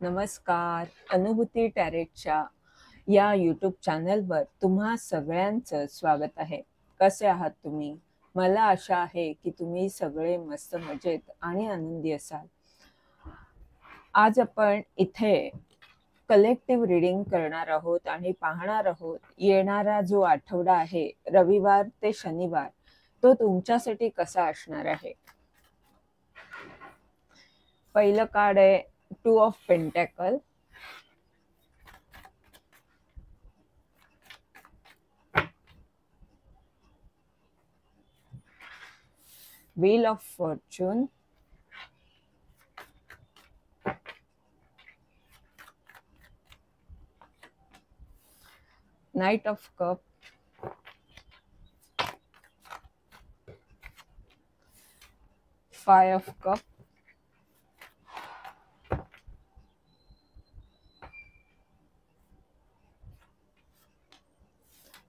नमस्कार. अनुभूती टॅरेटच्या या यूट्यूब चॅनलवर तुम्हा सगळ्यांचं स्वागत आहे. कसे आहात तुम्ही? मला आशा आहे की तुम्ही सगळे मस्त मजेत आणि आनंदी असाल. आज आपण इथे कलेक्टिव्ह रीडिंग करणार आहोत आणि पाहणार आहोत येणारा जो आठवडा आहे, रविवार ते शनिवार, तो तुमच्यासाठी कसा असणार आहे. पहिलं कार्ड आहे 2 of pentacle. Wheel of fortune. Knight of cup. Five of cup.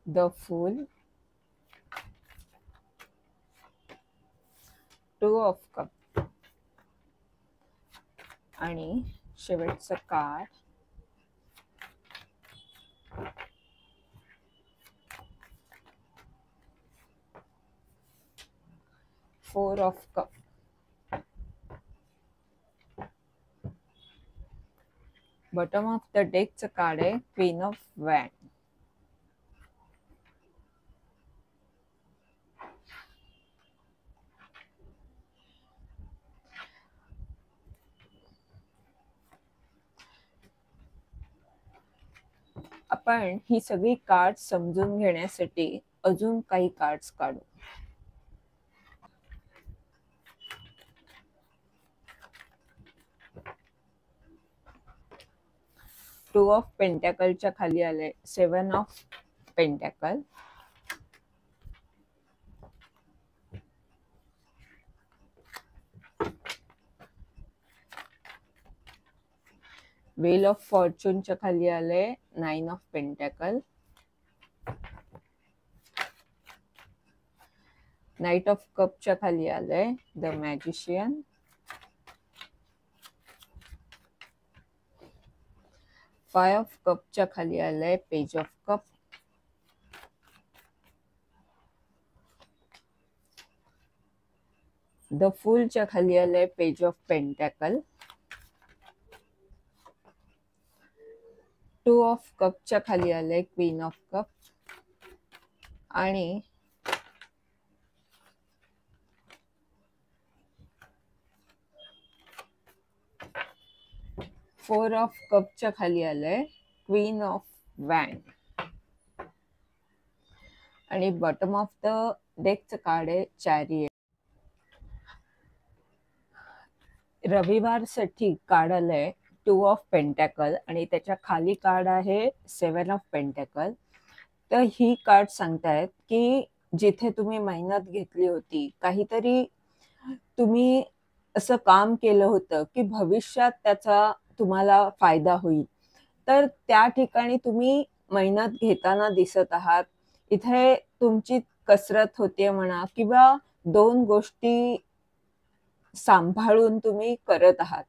The fool. 2 of cup. आणि शेवटचं card four of cup. Bottom of the डेकचं कार्ड आहे क्वीन ऑफ वॅन. आपण ही सगळी कार्ड समजून घेण्यासाठी अजून काही कार्ड्स काढू. टू ऑफ पेंटॅकलच्या खाली आले 7 ऑफ पेंटॅकल. व्हील ऑफ फॉर्च्यूनच्या खाली आले 9 ऑफ पेंटॅकल. नाइट ऑफ कपच्या खाली आलंय द मॅजिशियन. फाइव ऑफ कपच्या खाली आलंय पेज ऑफ कप. द फूलच्या खाली आलंय पेज ऑफ पेंटॅकल. 2 ऑफ कपच्या खाली आलंय क्वीन ऑफ कप. आणि फोर ऑफ कपच्या खाली आलंय क्वीन ऑफ वॅन. आणि बॉटम ऑफ द डेकचं कार्ड आहे चॅरियट. रविवारसाठी कार्ड आलंय 2 ऑफ पेंटॅकल आणि त्याच्या खाली कार्ड आहे 7 ऑफ पेंटॅकल. तर ही कार्ड सांगतायत की जिथे तुम्ही मेहनत घेतली होती, काहीतरी तुम्ही असं काम केलं होतं की भविष्यात त्याचा तुम्हाला फायदा होईल, तर त्या ठिकाणी तुम्ही मेहनत घेताना दिसत आहात. इथे तुमची कसरत होते म्हणा किंवा 2 गोष्टी सांभाळून तुम्ही करत आहात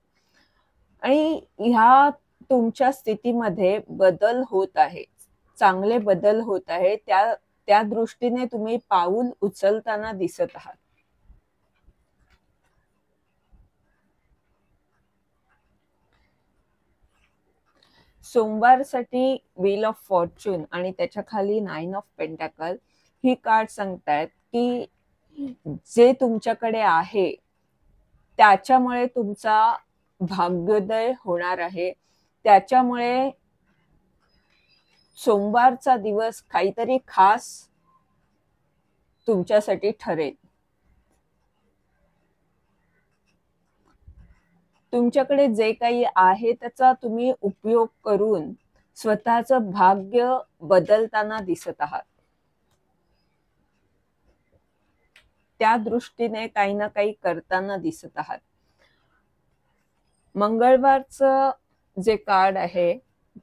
आणि ह्या तुमच्या स्थितीमध्ये बदल होत आहे, चांगले बदल होत आहे. त्या दृष्टीने तुम्ही पाऊल उचलताना दिसत आहात. सोमवारसाठी व्हील ऑफ फॉर्च्यून आणि त्याच्या खाली 9 ऑफ पेंटॅकल ही कार्ड सांगतायत की जे तुमच्याकडे आहे त्याच्यामुळे तुमचा भाग्योदय होणार आहे. त्याच्यामुळे सोमवारचा दिवस काहीतरी खास तुमच्यासाठी ठरेल. तुमच्याकडे जे काही आहे त्याचा तुम्ही उपयोग करून स्वतःचं भाग्य बदलताना दिसत आहात. त्या दृष्टीने काही ना काही करताना दिसत आहात. मंगळवारचं जे कार्ड आहे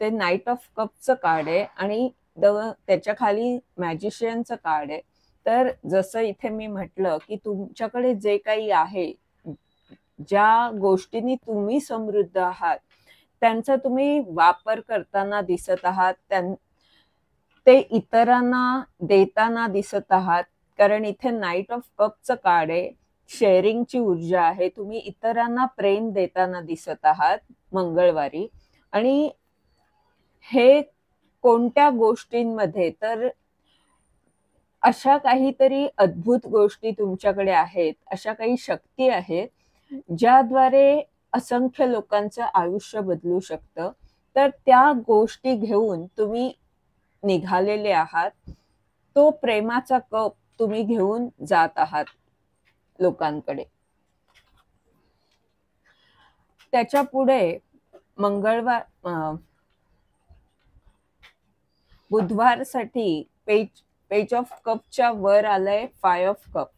ते नाइट ऑफ कपचं कार्ड आहे आणि त्याच्या खाली मॅजिशियनचं कार्ड आहे. तर जसं इथे मी म्हटलं की तुमच्याकडे जे काही आहे, ज्या गोष्टींनी तुम्ही समृद्ध आहात, त्यांचा तुम्ही वापर करताना दिसत आहात, ते इतरांना देताना दिसत आहात. कारण इथे नाईट ऑफ कपचं कार्ड आहे, शेअरिंगची ऊर्जा आहे. तुम्ही इतरांना प्रेम देताना दिसत आहात मंगळवारी. आणि हे कोणत्या गोष्टींमध्ये, तर अशा काहीतरी अद्भुत गोष्टी तुमच्याकडे आहेत, अशा काही शक्ती आहेत, ज्याद्वारे असंख्य लोकांचं आयुष्य बदलू शकतं. तर त्या गोष्टी घेऊन तुम्ही निघालेले आहात. तो प्रेमाचा कप तुम्ही घेऊन जात आहात लोकांकडे. त्याच्या पुढे बुधवारसाठी पेज ऑफ कपच्या वर आलंय 5 ऑफ कप.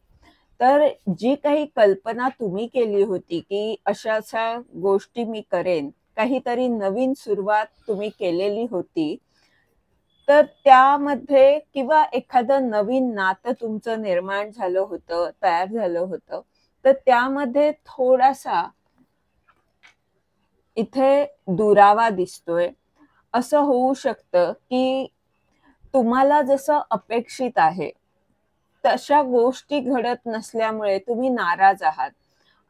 तर जी काही कल्पना तुम्ही केली होती की अशा गोष्टी मी करेन, काहीतरी नवीन सुरुवात तुम्ही केलेली होती, तर त्यामध्ये किंवा एखादं नवीन नातं तुमचं निर्माण झालं होतं, तयार झालं होतं, तर त्यामध्ये थोडासा इथे दुरावा दिसतोय. असं होऊ शकतं की तुम्हाला जसं अपेक्षित आहे तशा गोष्टी घडत नसल्यामुळे तुम्ही नाराज आहात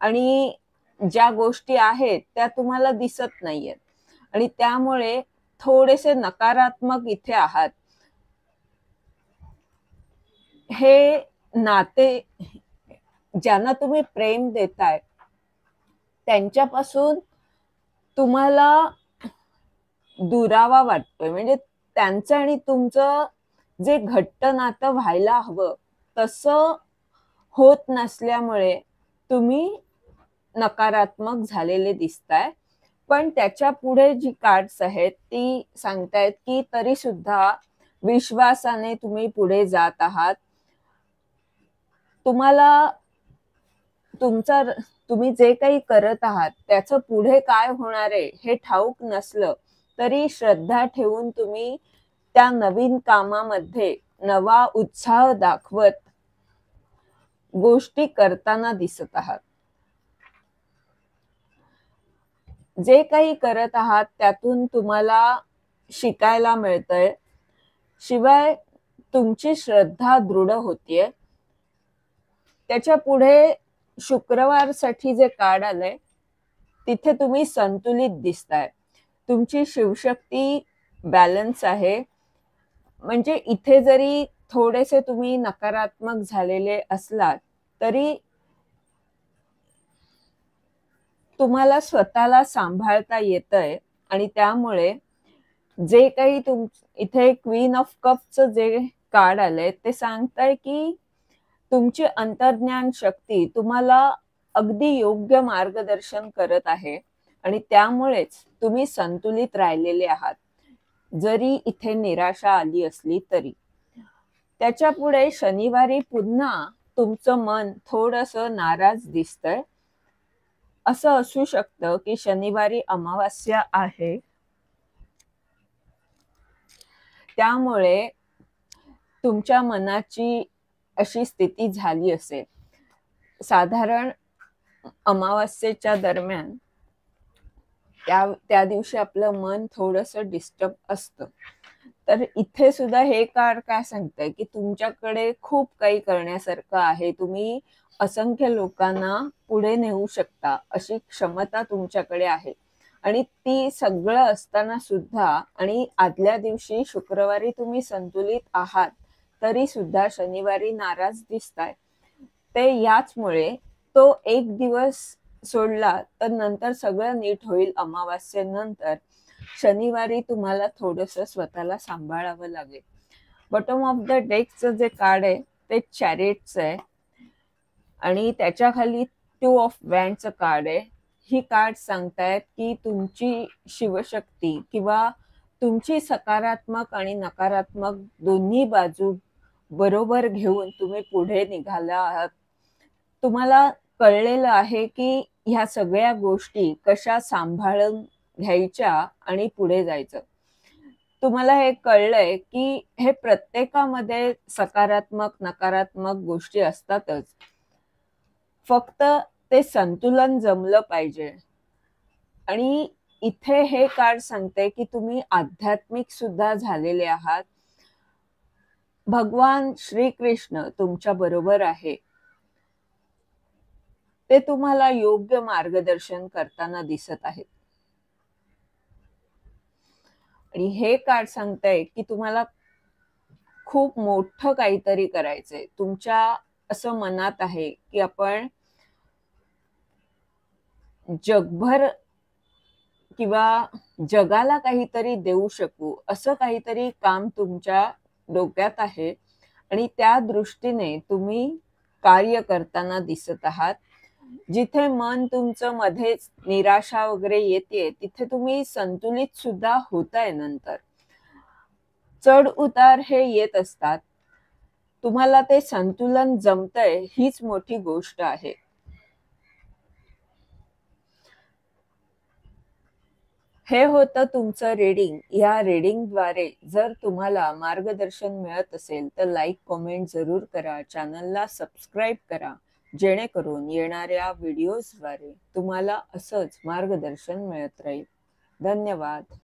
आणि ज्या गोष्टी आहेत त्या तुम्हाला दिसत नाहीयेत आणि त्यामुळे थोडेसे नकारात्मक इथे आहात. हे नाते ज्यांना तुम्ही प्रेम देताय त्यांच्यापासून तुम्हाला दुरावा वाटतोय. म्हणजे त्यांचं आणि तुमचं जे घट्ट नातं व्हायला हवं तसं होत नसल्यामुळे तुम्ही नकारात्मक झालेले दिसताय. पण त्याच्या पुढे जी कार्ड्स आहेत ती सांगतायत की तरी सुद्धा विश्वासाने तुम्ही पुढे जात आहात. तुम्ही जे काही करत आहात त्याचं पुढे काय होणार आहे हे ठाऊक नसलं तरी श्रद्धा ठेवून तुम्ही त्या नवीन कामामध्ये नवा उत्साह दाखवत गोष्टी करताना दिसत आहात. जे काही करत आहात त्यातून तुम्हाला शिकायला मिळतंय. शिवाय तुमची श्रद्धा दृढ होतीये. त्याच्या पुढे शुक्रवारसाठी जे कार्ड आलंय तिथे तुम्ही संतुलित दिसताय. तुमची शिवशक्ती बॅलन्स आहे. म्हणजे इथे जरी थोडेसे तुम्ही नकारात्मक झालेले असलात तरी तुम्हाला स्वतःला सांभाळता येतंय आणि त्यामुळे जे काही इथे क्वीन ऑफ कपचं जे कार्ड आलंय ते सांगताय की तुमची अंतर्ज्ञान शक्ती तुम्हाला अगदी योग्य मार्गदर्शन करत आहे आणि त्यामुळेच तुम्ही संतुलित राहिलेले आहात, जरी इथे निराशा आली असली तरी. त्याच्या पुढे शनिवारी पुन्हा तुमचं मन थोडंसं नाराज दिसतंय. असं असू शकतं की शनिवारी अमावास्या आहे, त्यामुळे तुमच्या मनाची अशी स्थिती झाली असेल. साधारण अमावास्येच्या दरम्यान त्या दिवशी आपलं मन थोडंसं डिस्टर्ब असतं. तर इथे सुद्धा हे कार्ड काय सांगतंय की तुमच्याकडे खूप काही करण्यासारखं आहे. तुम्ही असंख्य लोकांना पुढे नेऊ शकता अशी क्षमता तुमच्याकडे आहे आणि ती सगळं असताना सुद्धा आणि आदल्या दिवशी शुक्रवारी तुम्ही संतुलित आहात तरी सुद्धा शनिवारी नाराज दिसताय. ते याचमुळे तो एक दिवस सोडला तर नंतर सगळं नीट होईल. अमावास्येनंतर शनिवारी तुम्हाला थोडंसं स्वतःला सांभाळावं लागेल. बॉटम ऑफ द डेकचं जे कार्ड आहे ते चॅरिटचं आहे आणि त्याच्या खाली 2 ऑफ वँडचं कार्ड आहे. ही कार्ड सांगतायत की तुमची शिवशक्ती किंवा तुमची सकारात्मक आणि नकारात्मक दोन्ही बाजू बरोबर घेऊन तुम्ही पुढे निघाला आहात. तुम्हाला कळलेलं आहे की ह्या सगळ्या गोष्टी कशा सांभाळून घ्यायच्या आणि पुढे जायचं. तुम्हाला हे कळलंय की हे प्रत्येकामध्ये सकारात्मक नकारात्मक गोष्टी असतातच, फक्त ते संतुलन जमलं पाहिजे. आणि इथे हे कार्ड सांगते की तुम्ही आध्यात्मिक सुद्धा झालेले आहात. भगवान श्रीकृष्ण तुमच्या बरोबर आहे. ते तुम्हाला योग्य मार्गदर्शन करताना दिसत आहेत. आणि हे कार्ड सांगताय की तुम्हाला खूप मोठं काहीतरी करायचंय. तुमच्या असं मनात आहे की आपण जगभर किंवा जगाला काहीतरी देऊ शकू, असं काहीतरी काम तुमच्या डोक्यात आहे आणि त्या दृष्टीने तुम्ही कार्य करताना दिसत आहात. जिथे मन तुमचं मध्येच निराशा वगैरे येते, तिथे तुम्ही संतुलित सुद्धा होताय नंतर. चढ उतार हे येत असतात. तुम्हाला ते संतुलन जमतंय हीच मोठी गोष्ट आहे. हे होतं तुमचं रीडिंग. या रीडिंगद्वारे जर तुम्हाला मार्गदर्शन मिळत असेल तर लाईक, कमेंट जरूर करा. चॅनलला सबस्क्राईब करा. जेणेकरून येणाऱ्या व्हिडिओजद्वारे तुम्हाला असंच मार्गदर्शन मिळत राहील. धन्यवाद.